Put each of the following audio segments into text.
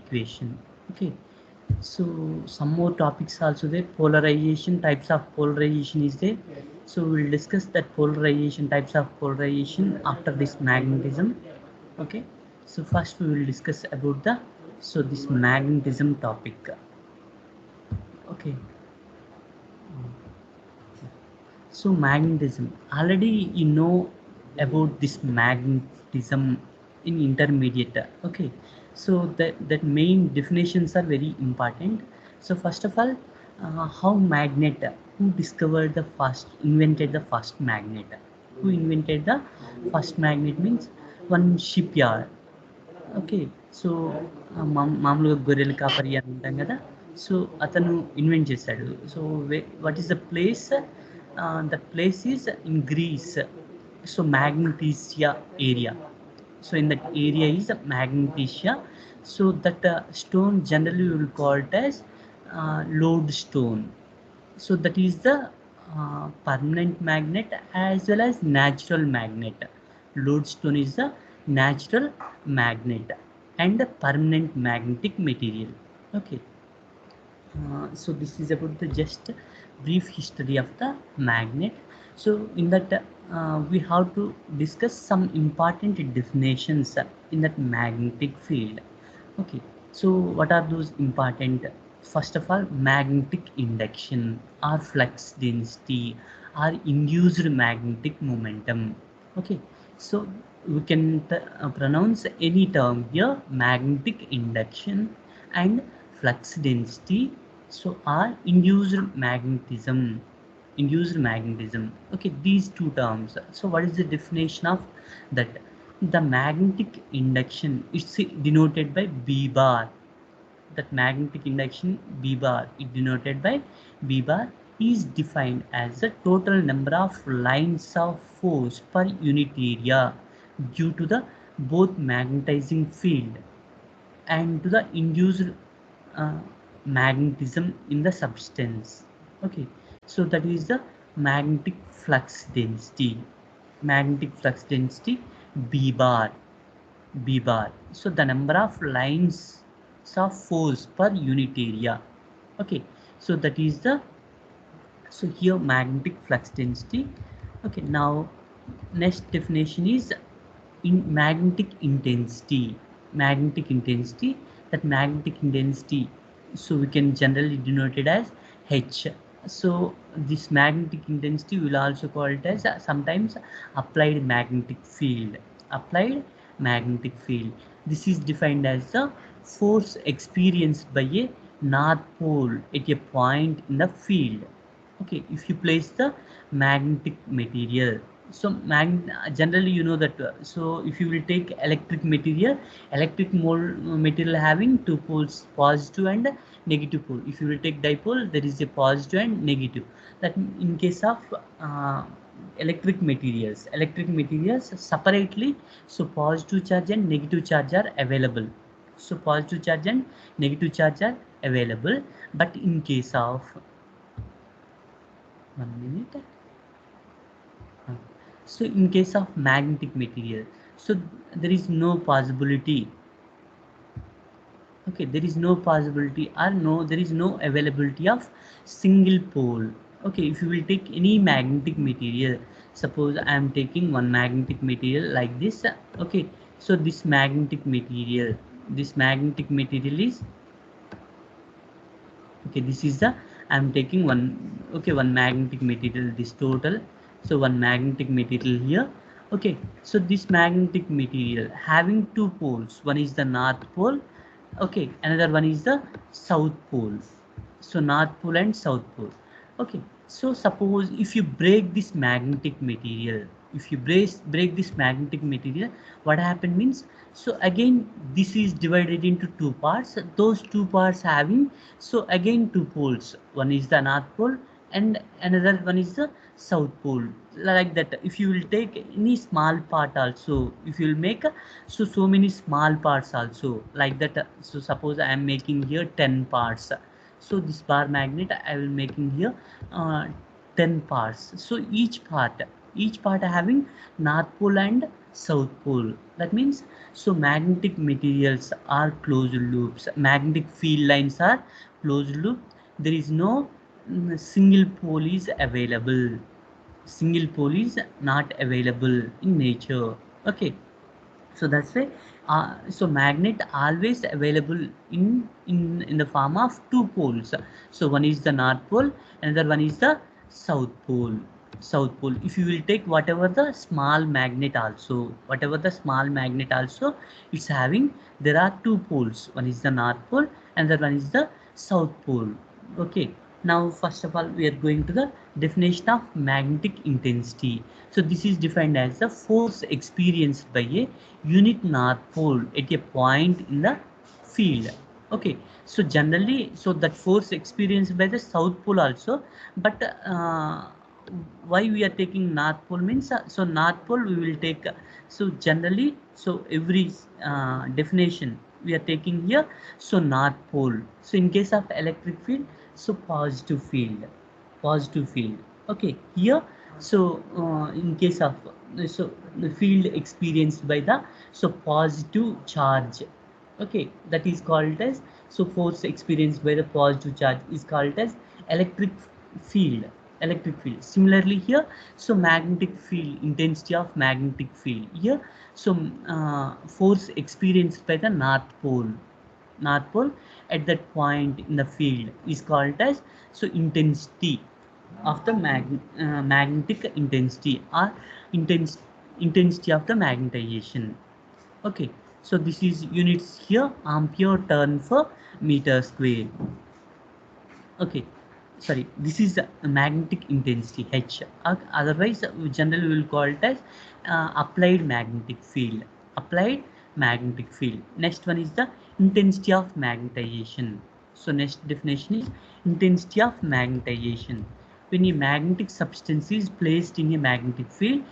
equation. Okay, so some more topics also there. Polarization, types of polarization is there. So we'll discuss that polarization, types of polarization after this magnetism. Okay, so first we will discuss about the this magnetism topic. Okay, so magnetism, already you know about this magnetism in intermediate. Okay, so that main definitions are very important. So first of all, how magnet, who discovered the first, invented the first magnet, who invented the first magnet means one shipyard. Okay. So, మామూలుగా గొర్రెలు కాపరి అని అంటాం కదా! So, అతను invent చేశాడు. So, what is the place? That place is in grace. So, Magnesia area. So, in that area is Magnesia. So, that stone generally we will call it as lodestone. So, that is the permanent magnet as well as natural magnet. Lodestone is the natural magnet and the permanent magnetic material. Okay, so this is about the just brief history of the magnet. So in that we have to discuss some important definitions in that magnetic field. Okay, so what are those important? First of all, magnetic induction or flux density or induced magnetic momentum. Okay, so we can pronounce any term here: magnetic induction and flux density. So are induced magnetism. Okay, these two terms. So what is the definition of that? The magnetic induction is denoted by B bar. That magnetic induction B bar is denoted by B bar is defined as the total number of lines of force per unit area due to the both magnetizing field and to the induced uh, magnetism in the substance. Okay, so that is the magnetic flux density. Magnetic flux density B bar. B bar. So the number of lines of force per unit area. Okay, so that is the, so here magnetic flux density. Okay, now next definition is in magnetic intensity. Magnetic intensity, that magnetic intensity, so we can generally denote it as H. So this magnetic intensity will also call it as sometimes applied magnetic field. Applied magnetic field, this is defined as the force experienced by a north pole at a point in the field. Okay, if you place the magnetic material, so generally you know that, so if you will take electric material, material having two poles, positive and negative pole. If you will take dipole, there is a positive and negative. That in case of electric materials separately, so positive charge and negative charge are available. So positive charge and negative charge are available, but in case of 1 minute. So in case of magnetic material, so there is no possibility. Okay, there is no possibility or no, there is no availability of single pole. Okay, if you will take any magnetic material, suppose I am taking one magnetic material like this. Okay, so this magnetic material is, okay, this is the, I am taking one, okay, one magnetic material, this total, so one magnetic material here. Okay, so this magnetic material having two poles, one is the north pole, okay, another one is the south pole. So north pole and south pole. Okay, so suppose if you break this magnetic material, if you break this magnetic material, what happened means, so again this is divided into two parts, those two parts having, so again two poles, one is the north pole and another one is the south pole. Like that, if you will take any small part also, if you will make so many small parts also, like that, so suppose I am making here 10 parts, so this bar magnet I will making here 10 parts. So each part having north pole and south pole. That means, so magnetic materials are closed loops, magnetic field lines are closed loop. There is no single pole is available, single pole is not available in nature. Okay, so that's why so magnet always available in the form of two poles. So one is the north pole, another one is the south pole. South pole, if you will take whatever the small magnet also, whatever the small magnet also, it's having, there are two poles, one is the north pole, another one is the south pole. Okay, now first of all we are going to the definition of magnetic intensity. So this is defined as the force experienced by a unit north pole at a point in the field. Okay, so generally, so that force experienced by the south pole also, but why we are taking north pole means, so north pole we will take, so generally, so every definition we are taking here, so north pole. So in case of electric field, so positive field, positive field. Okay, here, so in case of, so the field experienced by the, so positive charge. Okay, that is called as, so force experienced by the positive charge is called as electric field. Electric field, similarly here, so magnetic field, intensity of magnetic field here, so force experienced by the north pole, north pole at that point in the field is called as, so intensity of the magnetic intensity, or intense intensity of the magnetization. Okay, so this is units here, ampere turn per meter square. Okay, sorry, this is the magnetic intensity H. Otherwise we generally will call it as applied magnetic field, applied magnetic field. Next one is the intensity of magnetization. So next definition is intensity of magnetization. When a magnetic substance is placed in a magnetic field,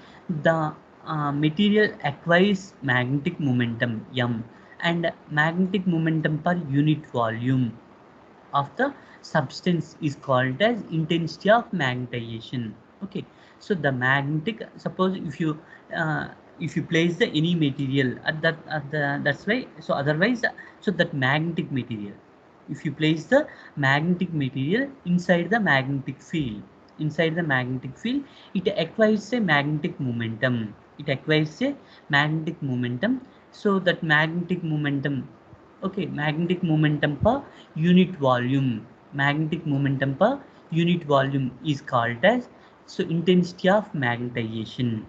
the material acquires magnetic momentum m and magnetic momentum per unit volume of the substance is called as intensity of magnetization. Okay, so the magnetic, suppose if you place the any material at the, that's why, so otherwise, so that magnetic material, if you place the magnetic material inside the magnetic field, inside the magnetic field, it acquires a magnetic momentum, it acquires a magnetic momentum. So that magnetic momentum, okay, magnetic momentum per unit volume, magnetic momentum per unit volume is called as, so intensity of magnetization.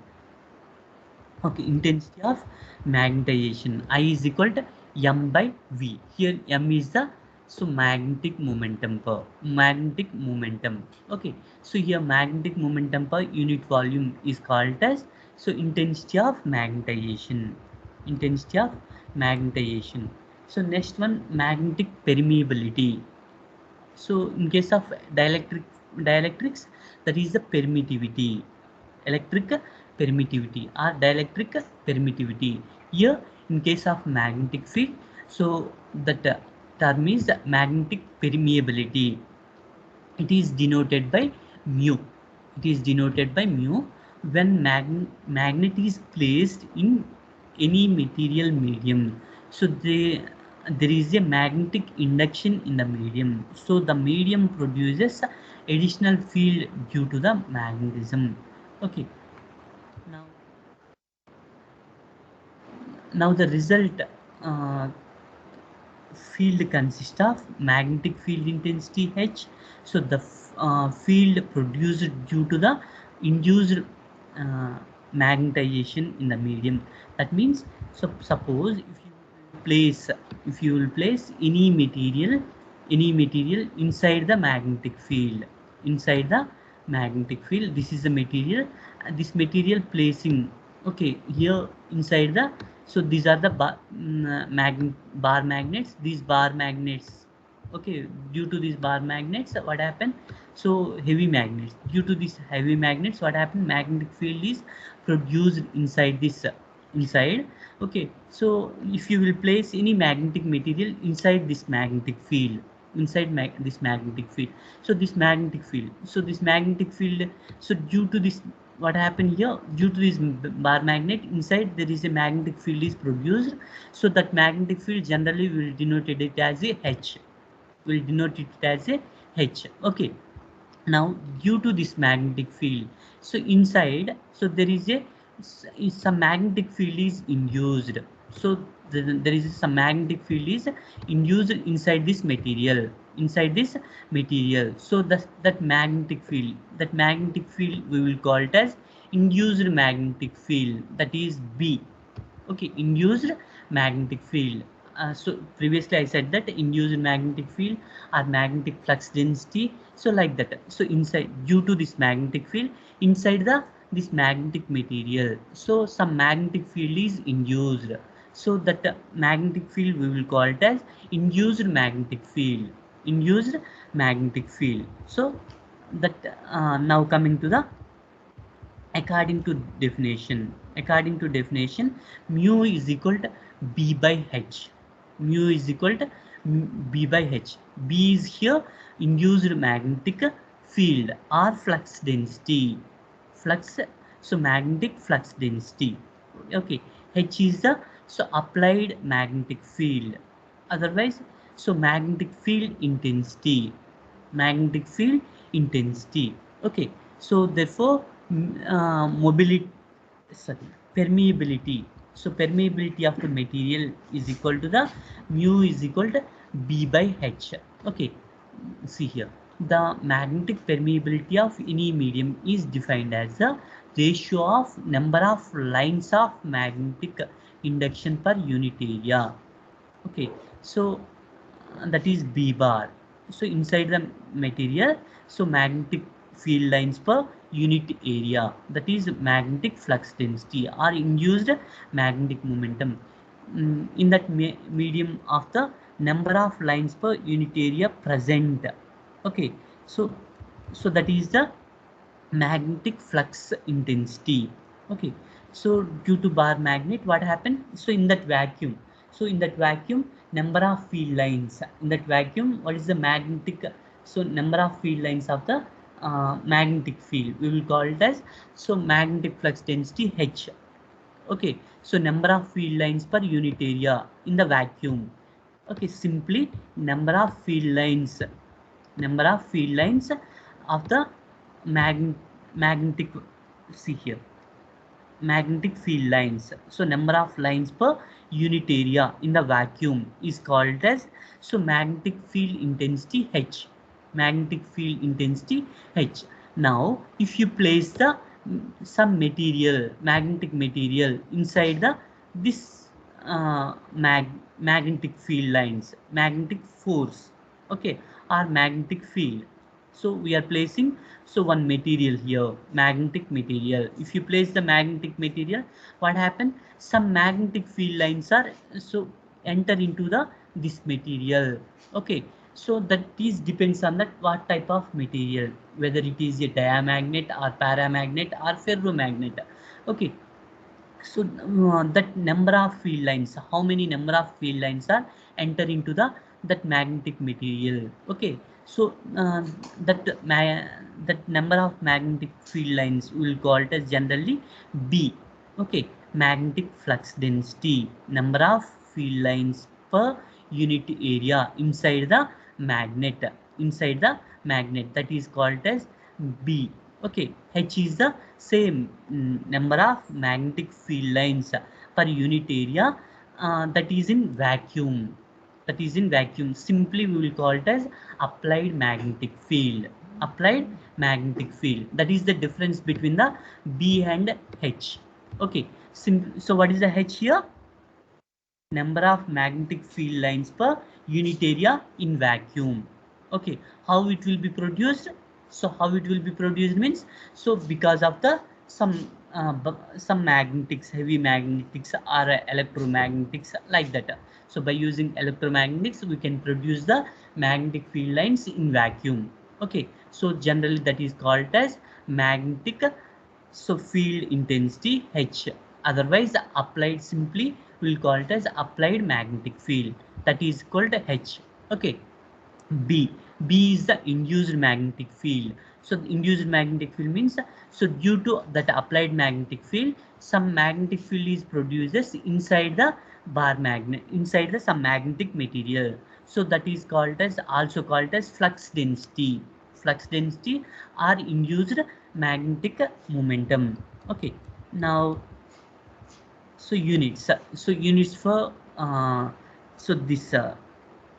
Okay, intensity of magnetization, I is equal to m by v. Here m is the, so magnetic momentum per, magnetic momentum. Okay, so here magnetic momentum per unit volume is called as, so intensity of magnetization, intensity of magnetization. So next one, magnetic permeability. So in case of dielectrics, that is the permittivity, electric permittivity or dielectric permittivity. Here in case of magnetic field, so that term is magnetic permeability. It is denoted by mu, it is denoted by mu. When magnet is placed in any material medium, so there is a magnetic induction in the medium, so the medium produces additional field due to the magnetism. Okay, now the result, uh, field consists of magnetic field intensity H. So the field produced due to the induced uh, magnetization in the medium. That means, so suppose if you will place any material inside the magnetic field, inside the magnetic field, this is the material, this material placing, okay, here inside the, so these are the bar magnets, these bar magnets. Okay, due to these bar magnets what happened, so heavy magnets, due to these heavy magnets what happened, magnetic field is produced inside this, inside. Okay, so if you will place any magnetic material inside this magnetic field, inside this magnetic field, so this magnetic field, so this magnetic field, so due to this what happened here, due to this bar magnet, inside there is a magnetic field is produced. So that magnetic field generally will denote it as a H, will denote it as a H. Okay, now due to this magnetic field, so inside, so there is a some magnetic field is induced. So there is some magnetic field is induced inside this material, inside this material. So that magnetic field, that magnetic field we will call it as induced magnetic field, that is B. Okay, induced magnetic field. So previously I said that induced magnetic field or magnetic flux density, so like that. So inside, due to this magnetic field inside the this magnetic material, so some magnetic field is induced. So that magnetic field we will call it as induced magnetic field, induced magnetic field. So that now coming to the, according to definition, according to definition, mu is equal to B by H. Mu is equal to B by H. B is here induced magnetic field or flux density, flux, so magnetic flux density. Okay, H is the, so applied magnetic field, otherwise, so magnetic field intensity, magnetic field intensity. Okay, so therefore mobility, sorry, permeability, so permeability of the material is equal to the mu is equal to B by H. Okay, see here, the magnetic permeability of any medium is defined as the ratio of number of lines of magnetic induction per unit area. Okay, so that is B bar. So inside the material, so magnetic field lines per unit area, that is magnetic flux density or induced magnetic momentum. In that medium of the number of lines per unit area present. Okay, so that is the magnetic flux intensity. Okay, so due to bar magnet, what happened, so in that vacuum, so in that vacuum, number of field lines in that vacuum, what is the magnetic, so number of field lines of the magnetic field we will call it as, so magnetic flux density H. Okay, so number of field lines per unit area in the vacuum. Okay, simply number of field lines, number of field lines of the magnetic, see here, magnetic field lines, so number of lines per unit area in the vacuum is called as, so magnetic field intensity H, magnetic field intensity H. Now if you place the some material, magnetic material inside the this magnetic field lines, magnetic force, okay, or magnetic field, so we are placing, so one material here, magnetic material. If you place the magnetic material, what happen, some magnetic field lines are, so enter into the this material. Okay, so that is depends on that what type of material, whether it is a diamagnet or paramagnet or ferromagnet. Okay, so that number of field lines, how many number of field lines are enter into the that magnetic material. Okay, so that that number of magnetic field lines will call it as generally B. Okay, magnetic flux density, number of field lines per unit area inside the magnet, inside the magnet, that is called as B. Okay, H is the same number of magnetic field lines per unit area, that is in vacuum, that is in vacuum. Simply we will call it as applied magnetic field, applied magnetic field. That is the difference between the B and H. Okay, so what is the H here? Number of magnetic field lines per unit area in vacuum. Okay, how it will be produced, so how it will be produced means, so because of the some magnetics, heavy magnetics or electromagnetics, like that. So by using electromagnetics we can produce the magnetic field lines in vacuum. Okay, so generally that is called as magnetic, so field intensity H. Otherwise applied, simply we'll call it as applied magnetic field, that is called H. Okay, B. B is the induced magnetic field. So the induced magnetic field means, so due to that applied magnetic field, some magnetic field is produced inside the bar magnet, inside the some magnetic material. So that is called as, also called as flux density. Flux density or induced magnetic momentum. Okay. Now, so units. So units for so this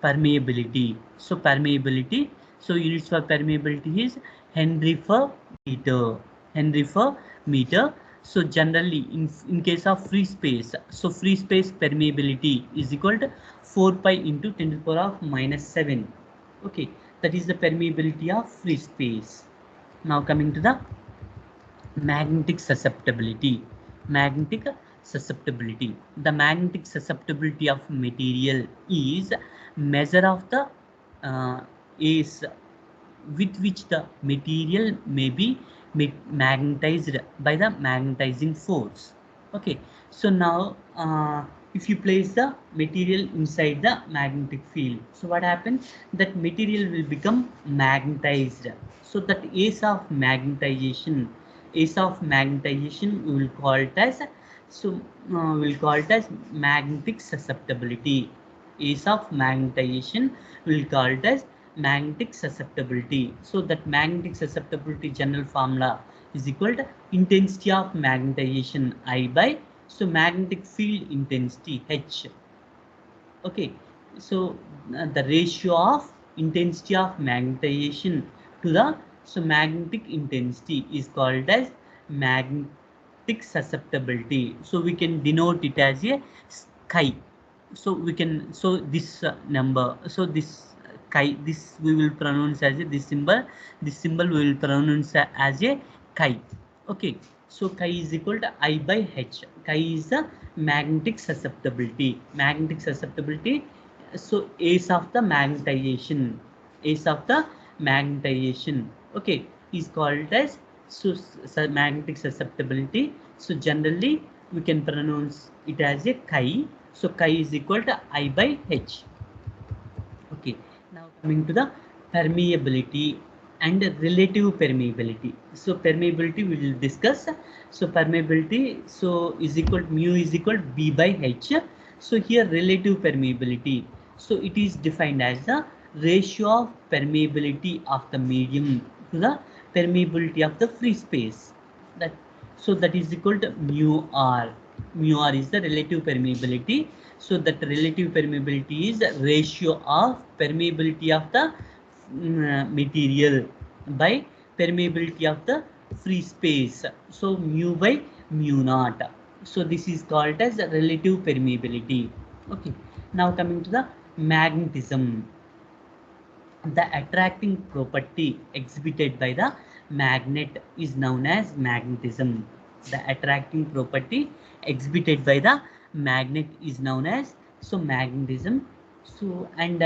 permeability. So permeability. So units for permeability is Henry per meter. Henry per meter. So generally, in case of free space, so free space permeability is equal to 4 pi into 10 to the power of minus 7. Okay, that is the permeability of free space. Now coming to the magnetic susceptibility. Magnetic susceptibility. The magnetic susceptibility of material is measure of the is with which the material may be magnetized by the magnetizing force. Okay, so now if you place the material inside the magnetic field, so what happens, that material will become magnetized. So that ace of magnetization we will call it as, so we will call it as magnetic susceptibility. Ace of magnetization we will call it as magnetic susceptibility. So that magnetic susceptibility general formula is equal to intensity of magnetization I by, so magnetic field intensity H. Okay, so the ratio of intensity of magnetization to the, so magnetic intensity is called as magnetic susceptibility. So we can denote it as a chi. So we can, so this number, so this chi, this we will pronounce as a, this symbol we will pronounce as a chi. Okay, so chi is equal to I by H. Chi is the magnetic susceptibility. Magnetic susceptibility. So ace of the magnetization, ace of the magnetization. Okay, is called as, so magnetic susceptibility. So generally we can pronounce it as a chi. So chi is equal to I by H. Okay, now coming to the permeability and relative permeability. So permeability we will discuss. So permeability, so is equal to mu is equal to B by H. So here relative permeability. So it is defined as the ratio of permeability of the medium to the permeability of the free space. That, so that is equal to mu R. Mu R is the relative permeability. So that relative permeability is ratio of permeability of the material by permeability of the free space. So mu by mu naught. So this is called as relative permeability. Okay. Now coming to the magnetism. The attracting property exhibited by the magnet is known as magnetism. The attracting property exhibited by the magnet is known as, so magnetism. So and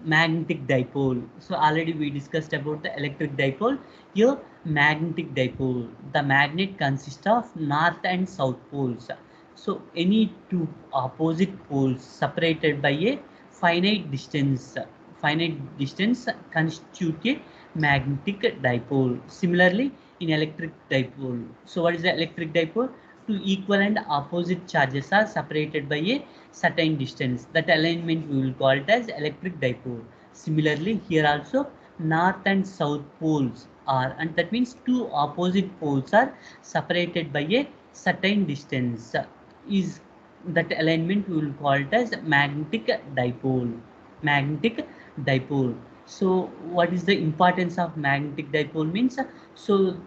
magnetic dipole. So already we discussed about the electric dipole. Here magnetic dipole. The magnet consists of north and south poles. So any two opposite poles separated by a finite distance, constitute a magnetic dipole. Similarly, in electric dipole. So what is the electric dipole? Two equal and opposite charges are separated by a certain distance. That alignment we will call it as electric dipole. Similarly, here also north and south poles are, and that means two opposite poles are separated by a certain distance. Is that alignment we will call it as magnetic dipole. Magnetic dipole. So what is the importance of magnetic dipole means? So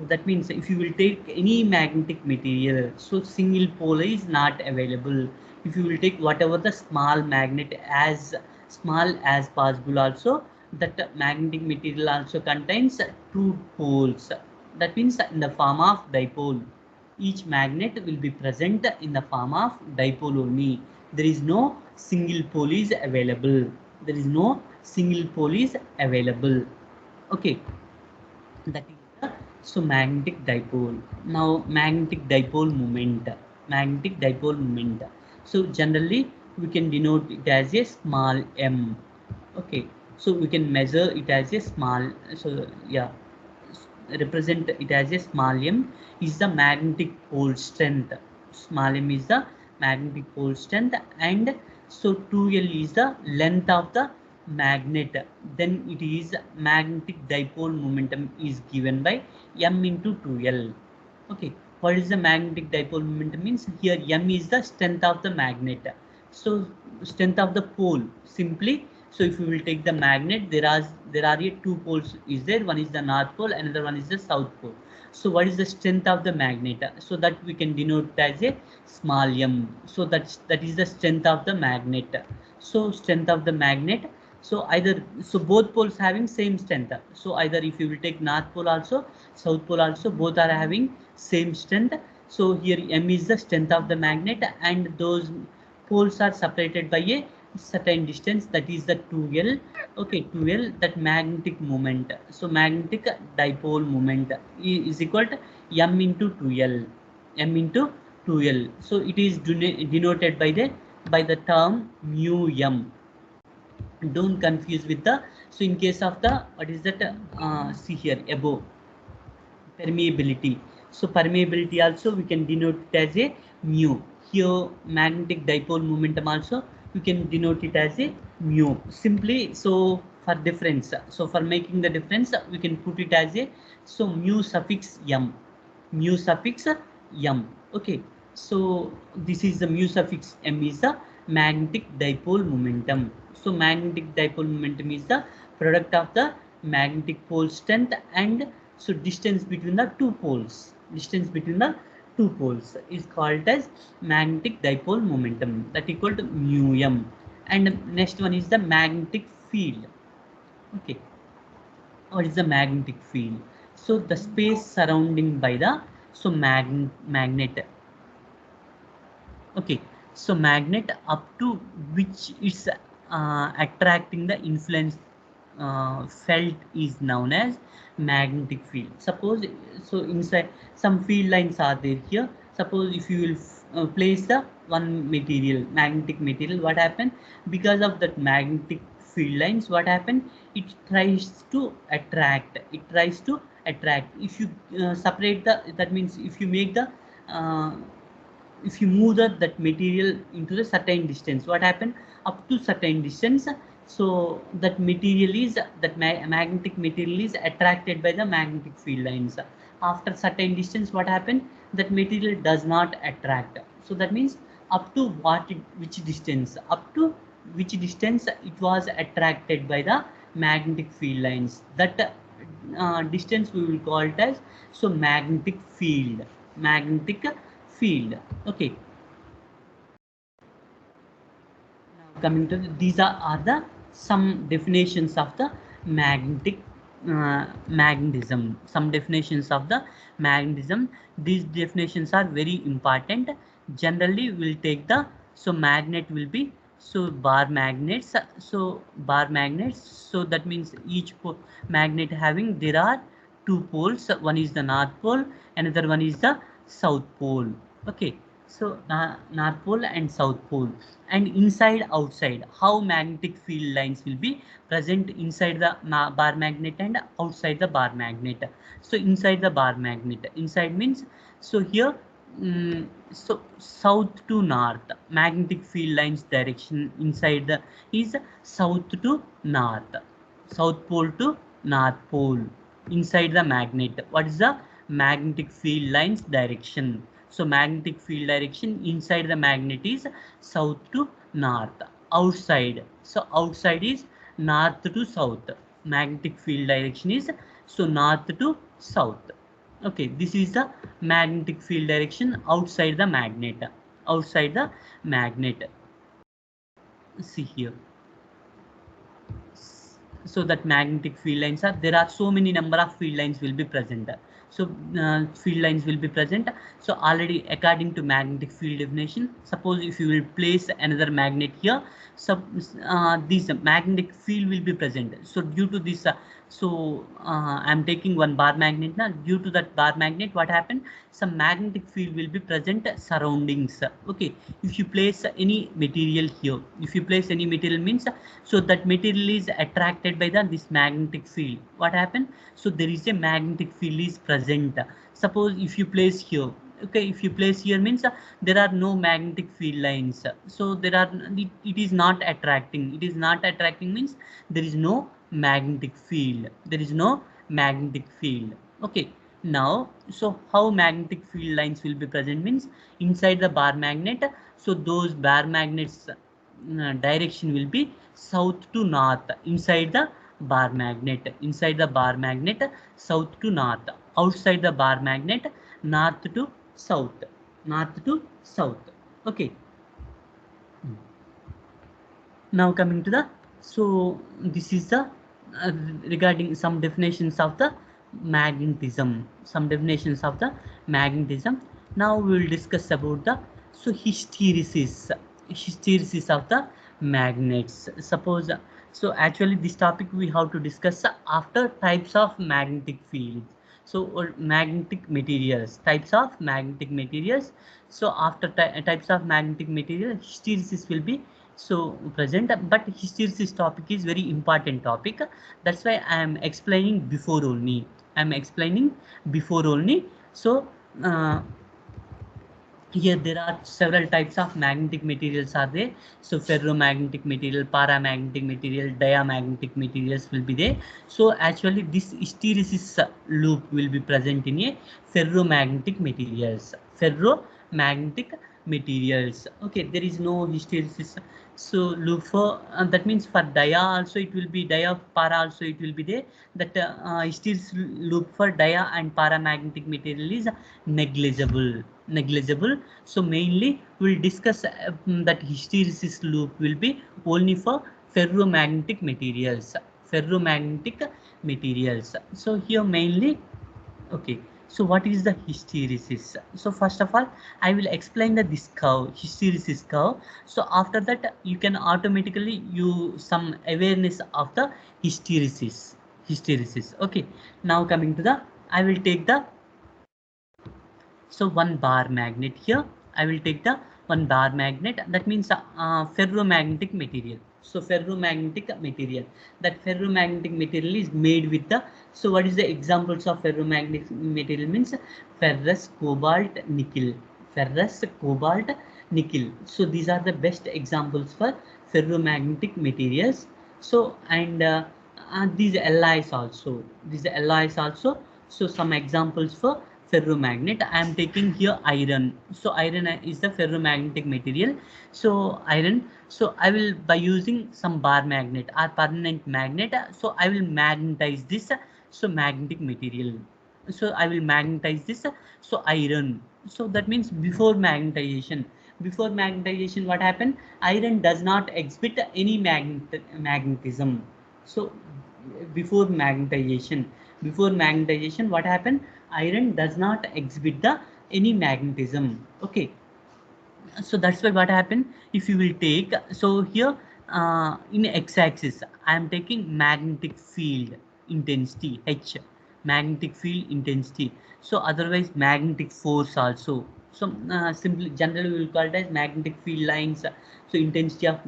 that means if you will take any magnetic material, so single pole is not available. If you will take whatever the small magnet, as small as possible, also that magnetic material also contains two poles. That means in the form of dipole. Each magnet will be present in the form of dipole only. There is no single pole is available. There is no single pole is available. Okay, that is the, so magnetic dipole. Now magnetic dipole moment. Magnetic dipole moment. So generally we can denote it as a small m. Okay, So we can measure it as a small, so yeah, represent it as a small m is the magnetic pole strength. Small m is the magnetic pole strength, and so 2L is the length of the magnet. Then it is magnetic dipole momentum is given by m into 2L. Okay, what is the magnetic dipole momentum means? Here m is the strength of the magnet. So strength of the pole simply. So if you will take the magnet, there are two poles is there. One is the north pole, another one is the south pole. So what is the strength of the magnet? So that we can denote as a small m. So that is the strength of the magnet. So strength of the magnet. So either, so both poles having same strength. So either if you will take north pole also, south pole also, both are having same strength. So here m is the strength of the magnet, and those poles are separated by a certain distance, that is the 2L. Okay, 2L, that magnetic moment. So magnetic dipole moment is equal to m into 2L. M into 2L. So it is denoted by the term mu m. Don't confuse with the, so in case of the, what is that, see here above, permeability. So permeability also we can denote it as a mu. Here magnetic dipole momentum also we can denote it as a mu simply. So for difference, so for making the difference, we can put it as a, so mu suffix m, mu suffix m. Okay, so this is the mu suffix m is the magnetic dipole momentum. So magnetic dipole momentum is the product of the magnetic pole strength and, so distance between the two poles. Distance between the two poles is called as magnetic dipole momentum, that equal to mu m. And next one is the magnetic field. Okay, what is the magnetic field? So the space surrounding by the, so magnet. Okay, so magnet up to which is attracting the influence felt is known as magnetic field. Suppose, so inside some field lines are there here. Suppose if you will place the one material, magnetic material, what happen? Because of that magnetic field lines, what happen? It tries to attract. It tries to attract. If you separate the, that means if you make the uh, if you move that material into the certain distance, what happen? Up to certain distance, so that material is, that magnetic material is attracted by the magnetic field lines. After certain distance, what happen? That material does not attract. So that means up to which distance, up to which distance it was attracted by the magnetic field lines, that distance we will call it as, so magnetic field. Magnetic field. Okay, now coming to these are the some definitions of the magnetic magnetism. Some definitions of the magnetism. These definitions are very important. Generally we'll take the, so magnet will be, so bar magnets. So bar magnets, so that means each magnet having, there are two poles. One is the north pole, another one is the south pole. Okay, so north pole and south pole. And inside outside, how magnetic field lines will be present inside the bar magnet and outside the bar magnet. So inside the bar magnet, inside means, so here, so south to north, magnetic field lines direction inside the is south to north, south pole to north pole inside the magnet. What is the magnetic field lines direction? So magnetic field direction inside the magnet is south to north. Outside, so outside is north to south. Magnetic field direction is, so north to south. Okay, this is the magnetic field direction outside the magnet. Outside the magnet. See here, so that magnetic field lines are, there are so many number of field lines will be present. So field lines will be present. So already according to magnetic field definition, suppose if you will place another magnet here, so this magnetic field will be present. So due to this So I'm taking one bar magnet now. Due to that bar magnet, what happened? Some magnetic field will be present surroundings. Okay, if you place any material here, if you place any material means, so that material is attracted by this magnetic field. What happened? So there is a magnetic field is present. Suppose if you place here, okay, if you place here means there are no magnetic field lines, so there are it is not attracting, it is not attracting means there is no magnetic field, there is no magnetic field. Okay, now so how magnetic field lines will be present means inside the bar magnet, so those bar magnets direction will be south to north inside the bar magnet, inside the bar magnet south to north, outside the bar magnet north to south, north to south. Okay, now coming to the, so this is the regarding some definitions of the magnetism, some definitions of the magnetism. Now we will discuss about the, so hysteresis, hysteresis of the magnets. Suppose so actually this topic we have to discuss after types of magnetic fields, so or magnetic materials, types of magnetic materials. So after types of magnetic material, hysteresis will be so present, but hysteresis topic is very important topic, that's why I am explaining before only, I am explaining before only. So uh, here there are several types of magnetic materials are there. So ferromagnetic material, paramagnetic material, diamagnetic materials will be there. So actually this hysteresis loop will be present in a ferromagnetic materials, ferromagnetic materials. Okay, there is no hysteresis so loop for that means for dia also it will be, dia para also it will be there, that hysteresis loop for dia and paramagnetic material is negligible, negligible. So mainly we'll discuss that hysteresis loop will be only for ferromagnetic materials, ferromagnetic materials. So here mainly, okay, so what is the hysteresis? So first of all, I will explain the this curve, hysteresis curve. So after that, you can automatically use some awareness of the hysteresis, hysteresis. Okay, now coming to the, I will take the, so one bar magnet here. I will take the one bar magnet. That means ferromagnetic material. So ferromagnetic material. That ferromagnetic material is made with the. So what is the examples of ferromagnetic material means ferrous, cobalt, nickel. Ferrous, cobalt, nickel. So these are the best examples for ferromagnetic materials. So and these alloys also. These alloys also. So some examples for ferromagnet, I am taking here iron. So iron is the ferromagnetic material. So iron, so I will by using some bar magnet or permanent magnet, so I will magnetize this, so magnetic material, so I will magnetize this, so iron. So that means before magnetization, before magnetization what happened, iron does not exhibit any magnetism. So before magnetization, before magnetization what happened, iron does not exhibit the any magnetism. Okay, so that's why what happened, if you will take, so here in x-axis I am taking magnetic field intensity h, magnetic field intensity. So otherwise magnetic force also, so simply generally we will call it as magnetic field lines. So intensity of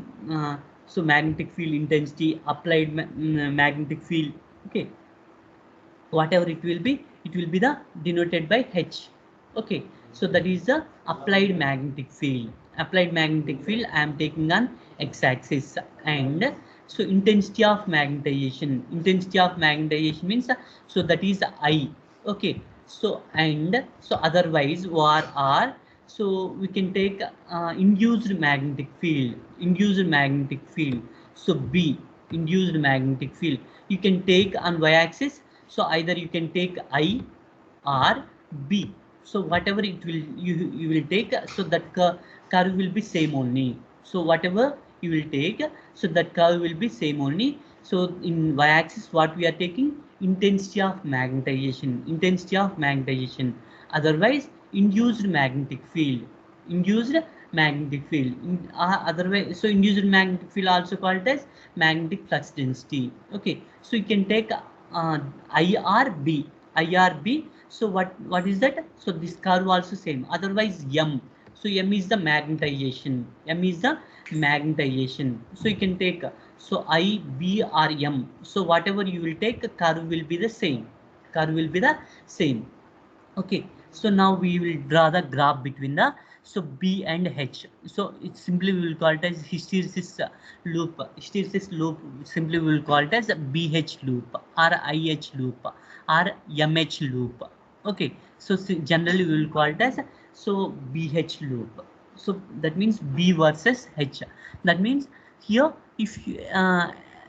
so magnetic field intensity, applied magnetic field. Okay, whatever it will be, it will be the denoted by h. Okay, so that is the applied magnetic field, applied magnetic field I am taking on x-axis. And so intensity of magnetization, intensity of magnetization means so that is I. Okay, so and so otherwise or r, so we can take induced magnetic field, induced magnetic field. So b, induced magnetic field you can take on y-axis. So either you can take I or B. So whatever it will, you will take, so that curve will be same only. So whatever you will take, so that curve will be same only. So in y-axis what we are taking, intensity of magnetization, intensity of magnetization. Otherwise induced magnetic field, induced magnetic field. Otherwise, so induced magnetic field also called as magnetic flux density. Okay, so you can take uh, IRB. IRB. So what is that? So this curve also same. Otherwise M. So M is the magnetization. M is the magnetization. So you can take so I, B or M. So whatever you will take, curve will be the same. Curve will be the same. Okay, so now we will draw the graph between the so B and H. So it simply we will call it as hysteresis loop. Hysteresis loop simply we will call it as BH loop or IH loop or MH loop. Okay, so generally we will call it as so BH loop. So that means B versus H. That means here if you,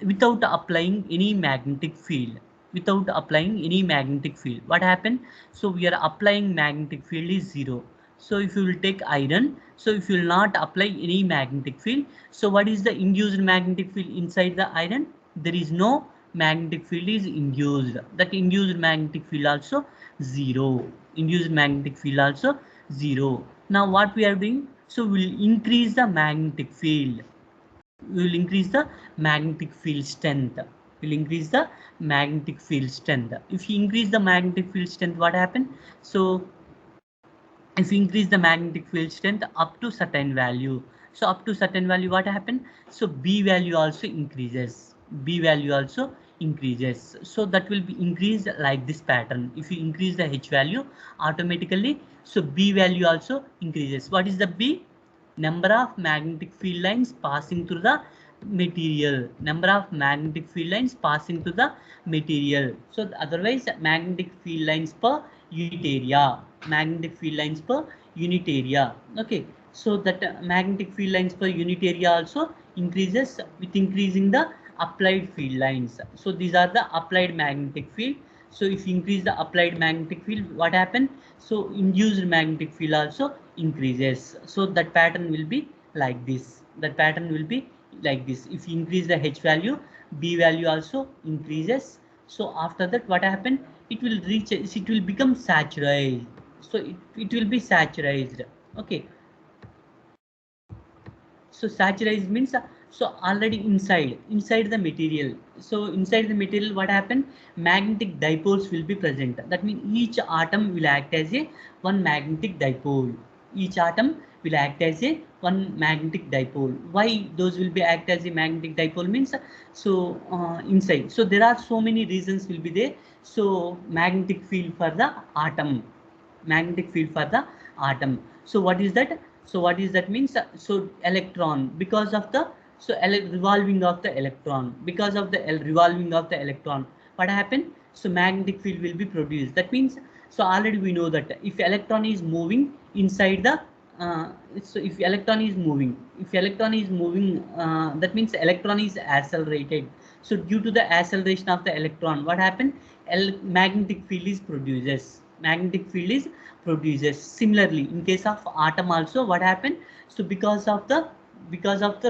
without applying any magnetic field, without applying any magnetic field, what happened? So we are applying magnetic field is 0. So if you will take iron, so if you will not apply any magnetic field, so what is the induced magnetic field inside the iron? There is no magnetic field is induced. That induced magnetic field also 0. Induced magnetic field also 0. Now what we are doing? So we will increase the magnetic field. We will increase the magnetic field strength. Will increase the magnetic field strength. If you increase the magnetic field strength, what happen? So if you increase the magnetic field strength up to certain value, so up to certain value, what happen? So B value also increases. B value also increases. So that will be increased like this pattern. If you increase the H value, automatically, so B value also increases. What is the B? Number of magnetic field lines passing through the material. Number of magnetic field lines passing through the material. So otherwise magnetic field lines per unit area. Magnetic field lines per unit area. Okay, so that magnetic field lines per unit area also increases with increasing the applied field lines. So these are the applied magnetic field. So if you increase the applied magnetic field, what happen? So induced magnetic field also increases. So that pattern will be like this. That pattern will be like this. If you increase the H value, B value also increases. So after that, what happen? It will reach, it will become saturated. So it will be saturated. Okay, so saturated means so already inside the material. So inside the material, what happened? Magnetic dipoles will be present. That means each atom will act as a one magnetic dipole. Each atom will act as a one magnetic dipole. Why those will be act as a magnetic dipole means so inside, so there are so many reasons will be there. So magnetic field for the atom, magnetic field for the atom. So what is that? So what is that means? So electron, because of the so revolving of the electron, because of the revolving of the electron, what happened? So magnetic field will be produced. That means so already we know that if electron is moving inside the so if electron is moving, if electron is moving, that means electron is accelerated. So due to the acceleration of the electron, what happened? Magnetic field is produces. Magnetic field is produces. Similarly, in case of atom also, what happened? So because of the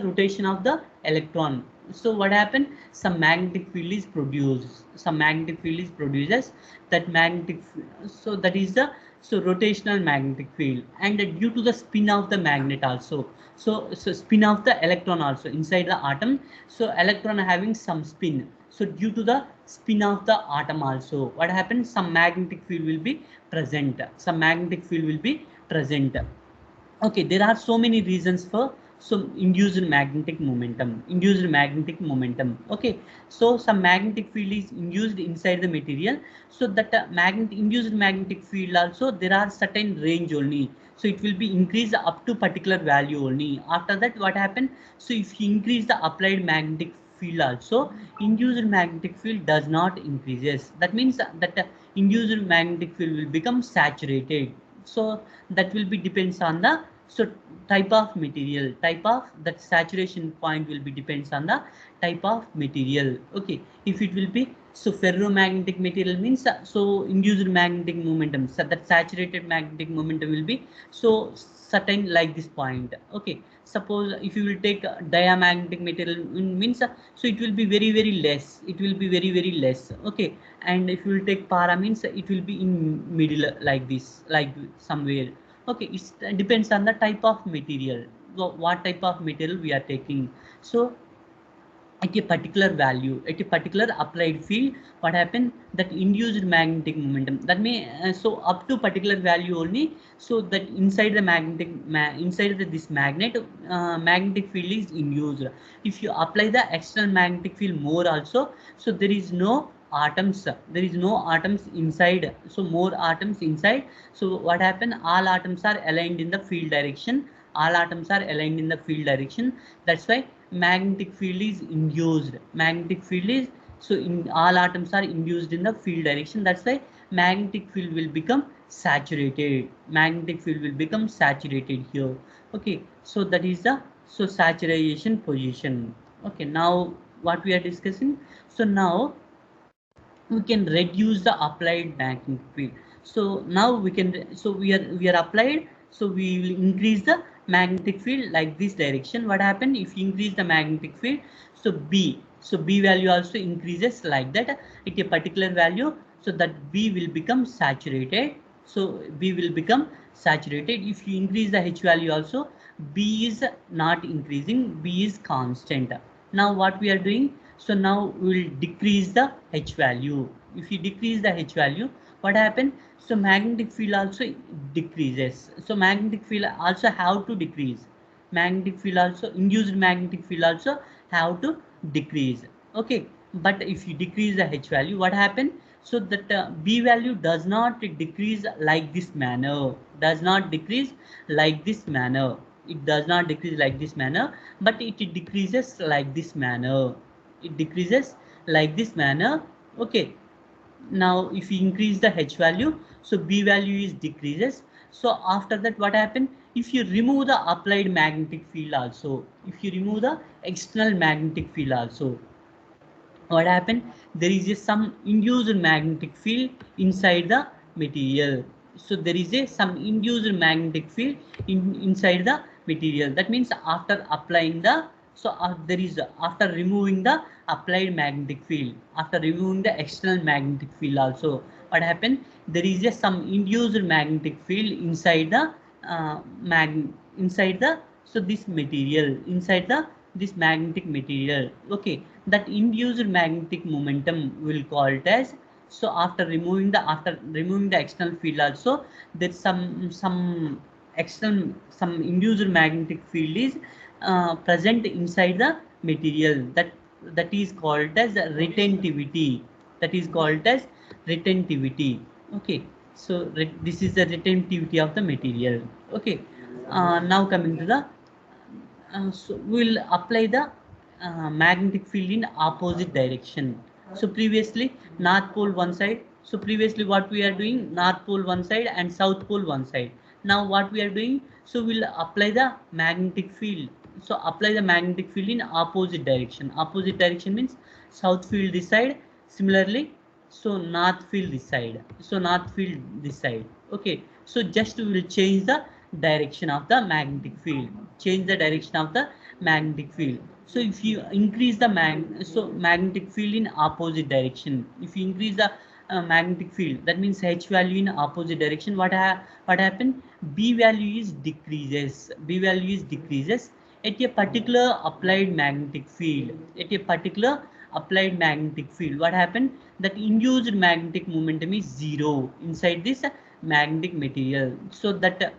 rotation of the electron, so what happened? Some magnetic field is produced. Some magnetic field is produces. That magnetic, so that is the so rotational magnetic field, and due to the spin of the magnet also. So spin of the electron also inside the atom. So electron having some spin. So due to the spin of the atom also, what happens? Some magnetic field will be present. Some magnetic field will be present. Okay, there are so many reasons for so induced magnetic momentum. Induced magnetic momentum. Okay, so some magnetic field is induced inside the material. So that induced magnetic field also, there are certain range only. So it will be increased up to particular value only. After that, what happened? So if you increase the applied magnetic field also, induced magnetic field does not increases. That means that induced magnetic field will become saturated. So that will be depends on the so type of material, type of that saturation point will be depends on the type of material. Okay, if it will be so ferromagnetic material means so induced magnetic momentum, so that saturated magnetic momentum will be so certain like this point. Okay, suppose if you will take diamagnetic material means so it will be very less, it will be very less. Okay, and if you will take para means it will be in middle like this, like somewhere. Okay, it depends on the type of material, what type of material we are taking. So at a particular value, at a particular applied field, what happened, that induced magnetic momentum, that may so up to particular value only, so that inside the inside this magnetic field is induced. If you apply the external magnetic field more also, so there is no atoms, there is no atoms inside, so more atoms inside. So what happened, all atoms are aligned in the field direction, all atoms are aligned in the field direction. That's why magnetic field is induced, magnetic field is, so in all atoms are induced in the field direction. That's why magnetic field will become saturated, magnetic field will become saturated here. Okay, so that is the, so saturation position. Okay, now what we are discussing, so now we can reduce the applied magnetic field. So now we can, so we are applied, so we will increase the magnetic field like this direction. What happened, if you increase the magnetic field, so b value also increases like that at a particular value, so that b will become saturated. So b will become saturated. If you increase the h value also, b is not increasing, b is constant. Now what we are doing, so now we will decrease the h value. If you decrease the h value, what happen, so magnetic field also decreases. So magnetic field also have to decrease, magnetic field also, induced magnetic field also have to decrease. Okay, but if you decrease the h value, what happen, so that b value does not decrease like this manner, does not decrease like this manner, it does not decrease like this manner, but it decreases like this manner, it decreases like this manner. Okay, now if you increase the h value, so b value is decreases. So after that, what happened, if you remove the applied magnetic field also, if you remove the external magnetic field also, what happened, there is a some induced magnetic field inside the material. So there is a some induced magnetic field inside the material. That means after applying the, so there is, after removing the applied magnetic field, after removing the external magnetic field also, what happened, there is a some induced magnetic field inside the inside the, so this material, inside the this magnetic material. Okay, that induced magnetic momentum will call it as, so after removing the, after removing the external field also, there's some external, some induced magnetic field is present inside the material, that is called as retentivity, that is called as retentivity. Okay, so this is the retentivity of the material. Okay, now coming to the, so we'll apply the magnetic field in opposite direction. So previously north pole one side, so previously what we are doing, north pole one side and south pole one side. Now what we are doing, so we'll apply the magnetic field, so apply the magnetic field in opposite direction. Opposite direction means south field this side, similarly so north field this side, so north field this side. Okay, so just we will change the direction of the magnetic field, change the direction of the magnetic field. So if you increase the magnetic field in opposite direction, if you increase the magnetic field, that means h value in opposite direction, what happen, b value is decreases, b value is decreases at a particular applied magnetic field, at a particular applied magnetic field. What happened, that induced magnetic momentum is zero inside this magnetic material. So that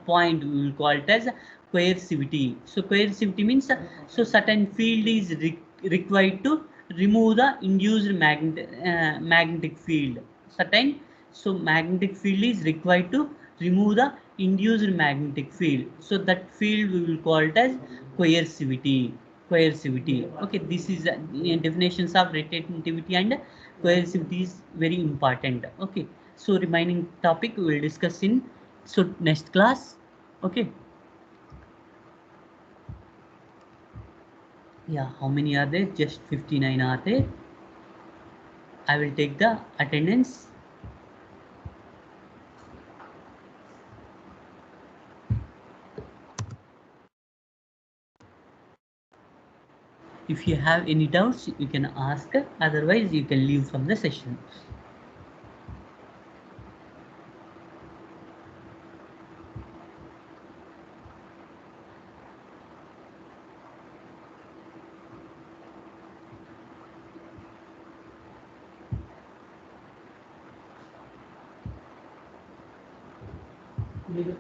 point we will call it as coercivity. So coercivity means, so certain field is required to remove the induced magnetic field. Certain, so magnetic field is required to remove the induced magnetic field. So that field we will call it as coercivity. Coercivity. Okay, this is definitions of retentivity and coercivity is very important. Okay, so remaining topic we will discuss in, so next class. Okay, yeah, how many are there, just 59 are there. I will take the attendance. If you have any doubts you can ask, otherwise you can leave from the session.